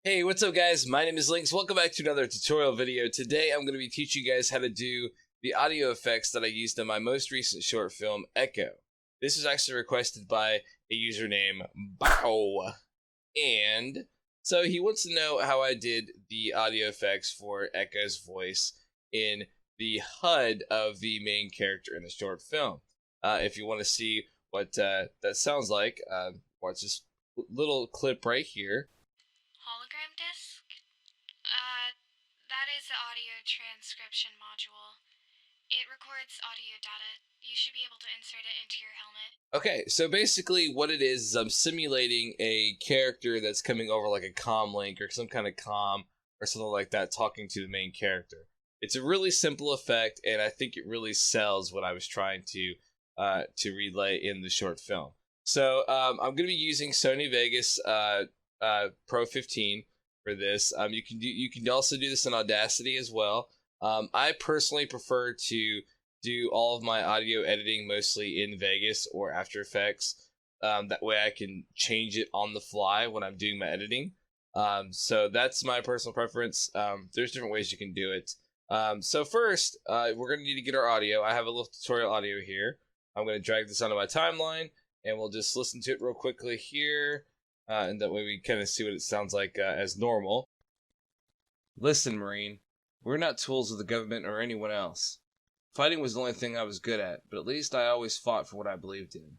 Hey, what's up guys? My name is Lynx. Welcome back to another tutorial video. Today I'm going to be teaching you guys how to do the audio effects that I used in my most recent short film, Echo. This was actually requested by a user named Bow. And so he wants to know how I did the audio effects for Echo's voice in the HUD of the main character in the short film. If you want to see what that sounds like, watch this little clip right here. Hologram disk? That is the audio transcription module. It records audio data. You should be able to insert it into your helmet. Okay, so basically what it is I'm simulating a character that's coming over like a comm link or some kind of comm or something like that talking to the main character. It's a really simple effect, and I think it really sells what I was trying to relay in the short film. So I'm going to be using Sony Vegas Pro 15 for this. You can also do this in Audacity as well. I personally prefer to do all of my audio editing mostly in Vegas or After Effects. That way I can change it on the fly when I'm doing my editing. So that's my personal preference. There's different ways you can do it. So first, we're going to need to get our audio. I have a little tutorial audio here. I'm going to drag this onto my timeline, and we'll just listen to it real quickly here. And that way we kind of see what it sounds like as normal. Listen, Marine, we're not tools of the government or anyone else. Fighting was the only thing I was good at, but at least I always fought for what I believed in.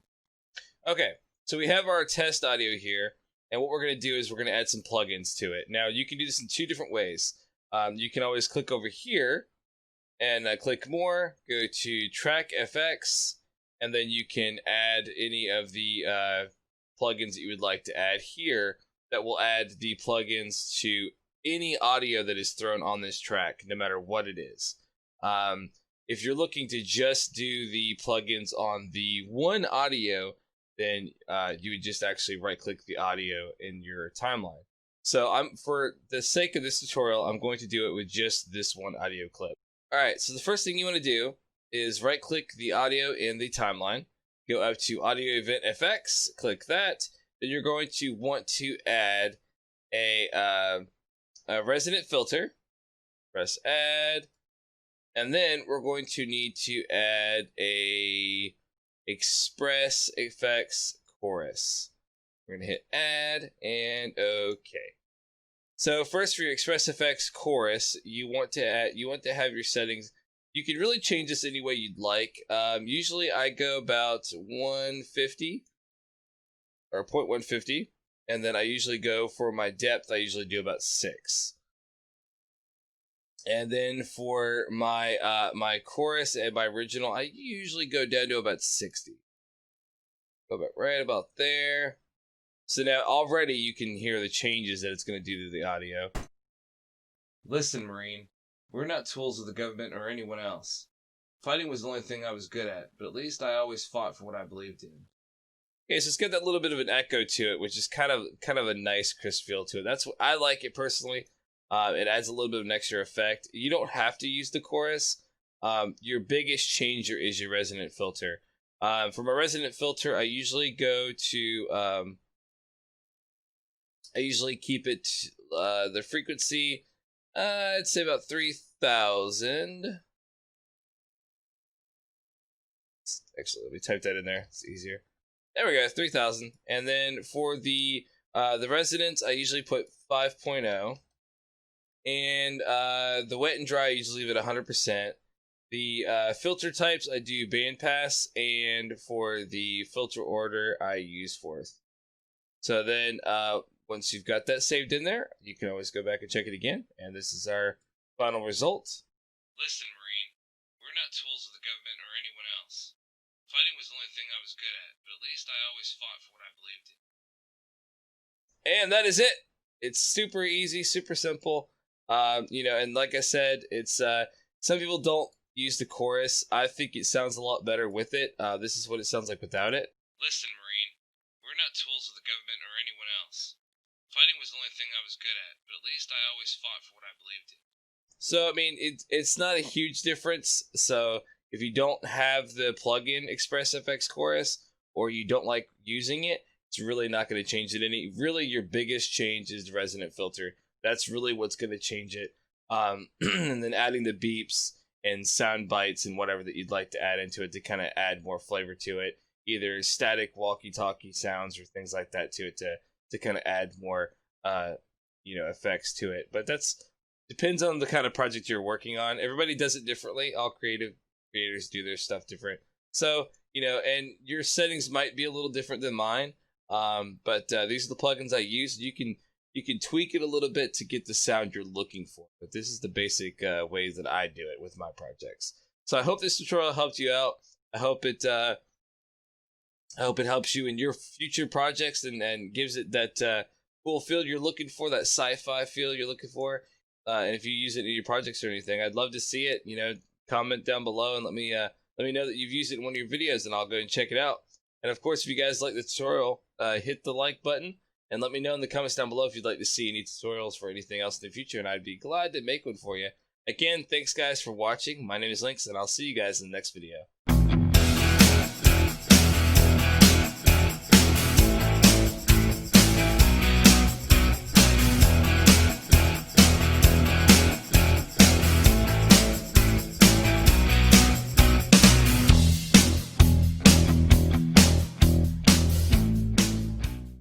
Okay, so we have our test audio here, and what we're going to do is we're going to add some plugins to it. Now, you can do this in two different ways. You can always click over here and click more, go to Track FX, and then you can add any of the plugins that you would like to add here that will add the plugins to any audio that is thrown on this track, no matter what it is. If you're looking to just do the plugins on the one audio, then you would just actually right-click the audio in your timeline. So for the sake of this tutorial, I'm going to do it with just this one audio clip. All right, so the first thing you want to do is right-click the audio in the timeline, go up to Audio Event FX, click that. Then you're going to want to add a resonant filter. Press Add. And then we're going to need to add a Express Effects Chorus. We're going to hit Add and OK. So first, for your Express Effects Chorus, you want to have your settings. You can really change this any way you'd like. Usually I go about 150 or 0.150, and then I usually go for my depth. I usually do about 6. And then for my my chorus and my original, I usually go down to about 60. Go about right about there. So now already you can hear the changes that it's going to do to the audio. Listen, Marine, we're not tools of the government or anyone else. Fighting was the only thing I was good at, but at least I always fought for what I believed in. Okay, so it's got that little bit of an echo to it, which is kind of a nice crisp feel to it. That's what I like it personally. It adds a little bit of an extra effect. You don't have to use the chorus. Your biggest changer is your resonant filter. For my resonant filter, I usually go to I usually keep it the frequency. I'd say about 3,000. Actually, let me type that in there. It's easier. There we go, 3,000. And then for the resonance, I usually put 5.0. And the wet and dry, I usually leave it 100%. The filter types, I do bandpass, and for the filter order, I use fourth. So then once you've got that saved in there, you can always go back and check it again. And this is our final result. Listen, Marine, we're not tools of the government or anyone else. Fighting was the only thing I was good at, but at least I always fought for what I believed in. And that is it. It's super easy, super simple. And like I said, it's some people don't use the chorus. I think it sounds a lot better with it. This is what it sounds like without it. Listen, Marine, we're not tools of the government or anyone else. Fighting was the only thing I was good at, but at least I always fought for what I believed in. So, I mean, it's not a huge difference. So, if you don't have the plugin Express FX Chorus, or you don't like using it, It's really not going to change it any. Really, your biggest change is the resonant filter. That's really what's going to change it. And then adding the beeps and sound bites and whatever that you'd like to add into it to kind of add more flavor to it. Either static walkie-talkie sounds or things like that to it to kind of add more effects to it. But that's depends on the kind of project you're working on. Everybody does it differently. All creative creators do their stuff different. So, and your settings might be a little different than mine. But these are the plugins I use. You can tweak it a little bit to get the sound you're looking for. But this is the basic ways that I do it with my projects. So I hope this tutorial helped you out. I hope it helps you in your future projects and gives it that cool feel you're looking for, that sci-fi feel you're looking for. And if you use it in your projects or anything, I'd love to see it. Comment down below and let me know that you've used it in one of your videos, and I'll go and check it out. And of course, if you guys like the tutorial, hit the like button and let me know in the comments down below if you'd like to see any tutorials for anything else in the future, and I'd be glad to make one for you. Again, thanks guys for watching. My name is Lynx, and I'll see you guys in the next video.